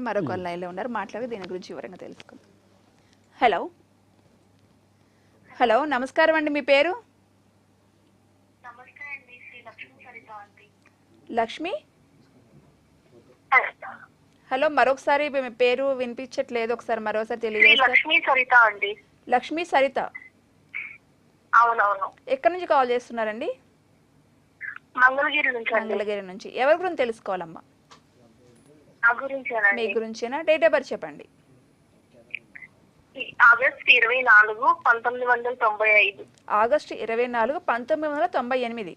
చేస్తాను. మరొక లైన్లో ఉన్నారు, మాట్లాడి దీని గురించి వివరంగా తెలుసుకుందాం. హలో హలో, నమస్కారం అండి, మీ పేరు? లక్ష్మి. హలో, మరొకసారి మీ పేరు వినిపించట్లేదు, ఒకసారి మరోసారి తెలియజేస్తారు. లక్ష్మీ సరిత అండి. లక్ష్మీ సరిత. అవునవును. ఎక్కడి నుంచి కాల్ చేస్తున్నారండి? మంగళగిరి నుంచి. మంగళగిరి నుంచి. ఎవరి గురించి తెలుసుకోవాలమ్మా? మీ గురించేనా? డేట్ ఆఫ్ బర్త్ చెప్పండి. ఆగస్ట్ 24, 1995. ఆగస్టు 24, 1998.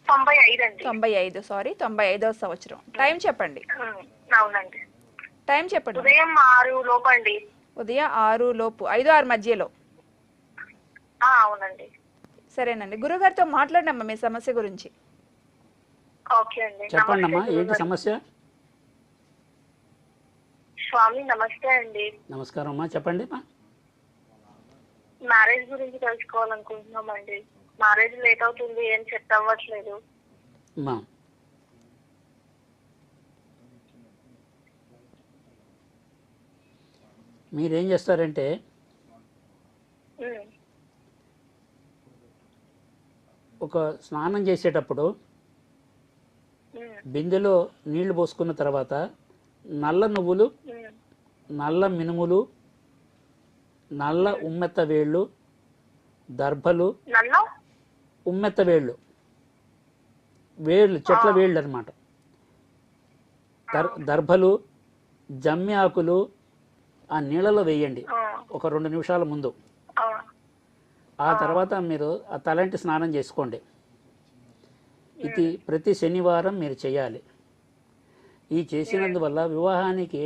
95, సారీ, 95వ సంవత్సరం. టైం చెప్పండి. అవునండి. టైం చెప్పండి. ఉదయం 6 లోపు అండి. ఉదయం 6 లోపు, 5-6 మధ్యలో. అవునండి. సరేనండి, గురుగారితో మాట్లాడమ్మా మీ సమస్య గురించి. ఓకే అండి. చెప్పండి అమ్మా, ఏంటి సమస్య? స్వామి నమస్తే అండి. నమస్కారం అమ్మా, చెప్పండి. మ్యారేజ్ గురించి తెలుసుకోవాలనుకుంటున్నామండి. మ్యారేజ్ లేట్ అవుతుంది, ఏం సెట్ అవ్వట్లేదు. అమ్మా, మీరేం చేస్తారంటే ఒక స్నానం చేసేటప్పుడు బిందెలో నీళ్లు పోసుకున్న తర్వాత నల్ల నువ్వులు, నల్ల మినుములు, నల్ల ఉమ్మెత్త వేళ్ళు, దర్భలు, ఉమ్మెత్త వేళ్ళు, చెట్ల వేళ్ళు అనమాట, దర్భలు, జమ్మి ఆకులు ఆ నీళ్ళలో వేయండి ఒక 2 నిమిషాల ముందు. ఆ తర్వాత మీరు ఆ తలంటి స్నానం చేసుకోండి. ఇది ప్రతి శనివారం మీరు చేయాలి. ఈ చేసినందువల్ల వివాహానికి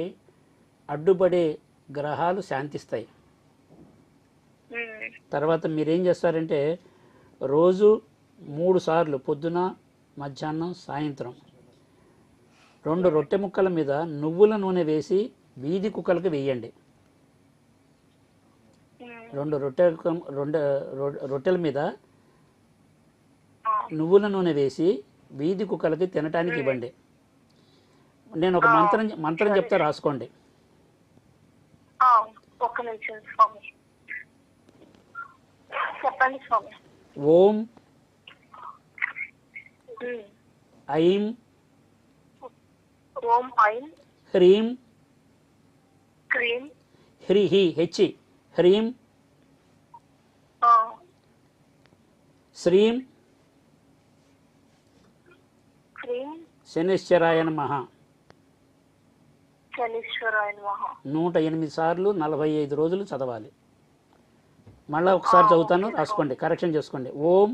అడ్డుపడే గ్రహాలు శాంతిస్తాయి. తర్వాత మీరేం చేస్తారంటే రోజు 3 సార్లు, పొద్దున, మధ్యాహ్నం, సాయంత్రం 2 రొట్టె ముక్కల మీద నువ్వుల నూనె వేసి వీధి కుక్కలకు వేయండి. 2 రొట్టెల మీద నువ్వుల నూనె వేసి వీధి కుక్కలకి తినటానికి ఇవ్వండి. నేను ఒక మంత్రం చెప్తా, రాసుకోండి. చెప్పండి స్వామి. ఓం ఐం హ్రీం హ్రీహి హెచ్చి హ్రీం శ్రీం శనిశ్చరాయ నమః. 108 సార్లు 45 రోజులు చదవాలి. మళ్ళీ ఒకసారి చదువుతాను, రాసుకోండి, కరెక్షన్ చేసుకోండి. ఓం